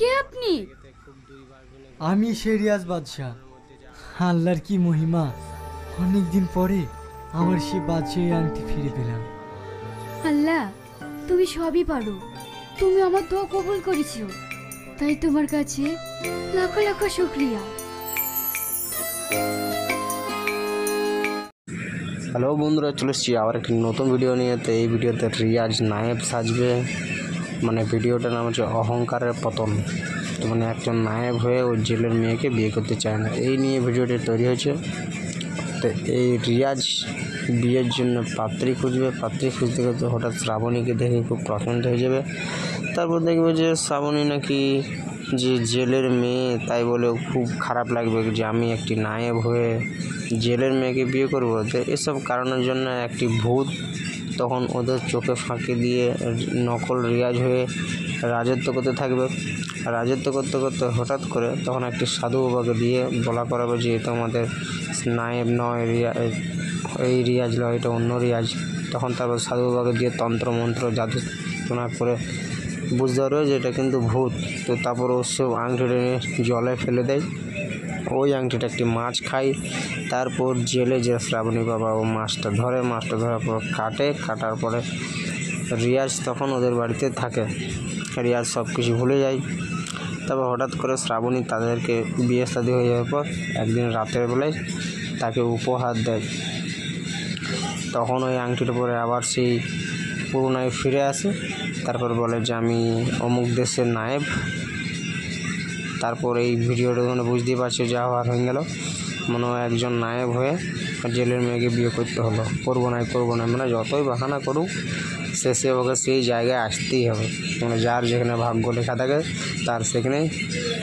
কে আপনি? আমি সেই রিয়াজ বাদশাহ। আল্লাহর কি মহিমা, অনেকদিন পরে আমার সে বাদশাহী আংটি ফিরে পেলাম। আল্লাহ, তুমি সবই পারো। তুমি আমার দোয়া কবুল করেছো, তাই তোমার কাছে লাখো লাখো শুকরিয়া। হ্যালো বন্ধুরা, চলে এসেছি আবার একটি নতুন ভিডিও নিয়ে। তো এই ভিডিওতে রিয়াজ নায়েব সাজবে, মানে ভিডিওটার নাম হচ্ছে অহংকারের পতন। তো মানে একজন নায়েব হয়ে ওই জেলের মেয়েকে বিয়ে করতে চায় না, এই নিয়ে ভিডিওটি তৈরি হয়েছে। তো এই রিয়াজ বিয়ের জন্য পাত্রী খুঁজবে, পাত্রী খুঁজতে খুঁজতে হঠাৎ শ্রাবণীকে দেখে খুব পছন্দ হয়ে যাবে। তারপর দেখবে যে শ্রাবণী নাকি যে জেলের মেয়ে, তাই বলে খুব খারাপ লাগবে যে আমি একটি নায়েব হয়ে জেলের মেয়েকে বিয়ে করবো। তো এসব কারণের জন্য একটি ভূত তখন ওদের চোখে ফাঁকি দিয়ে নকল রিয়াজ হয়ে রাজত্ব করতে থাকবে। রাজত্ব করতে করতে হঠাৎ করে তখন একটি সাধু বাবাকে দিয়ে বলা করাবে যে এটা আমাদের নায়েব নয়, এই রিয়াজ নয়, এটা অন্য রিয়াজ। তখন তারপর সাধু বাবাকে দিয়ে তন্ত্র মন্ত্র জাদু শোনা করে বুঝতে পারবে যে এটা কিন্তু ভূত। তো তারপর ওসব আংটিটা নিয়ে জলে ফেলে দেয়। ওই আংটিটা একটি মাছ খায়। তারপর জেলে যে শ্রাবণী বাবা ও মাছটা ধরে, মাছটা ধরার পর কাটার পরে রিয়াজ তখন ওদের বাড়িতে থাকে। রিয়াজ সব কিছু ভুলে যায়। তারপর হঠাৎ করে শ্রাবণী তাদেরকে বিয়ে শাদী হয়ে যাওয়ার পর একদিন রাতের বেলায় তাকে উপহার দেয়। তখন ওই আংটিটা পরে আবার সেই পুরোনায় ফিরে আসে। তারপর বলে যে আমি অমুক দেশের নায়েব। তারপর এই ভিডিওটা মানে বুঝতেই পারছো যা হওয়ার হয়ে গেল, মনে হয় একজন নায়েব হয়ে জেলের মেয়েকে বিয়ে করতে হলো। করবো না মানে যতই বাহানা করুক শেষে ওকে সেই জায়গায় আসতেই হবে। মানে যার যেখানে ভাগ্য লেখা থাকে তার সেখানেই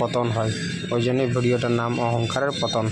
পতন হয়। ওই জন্যই ভিডিওটার নাম অহংকারের পতন।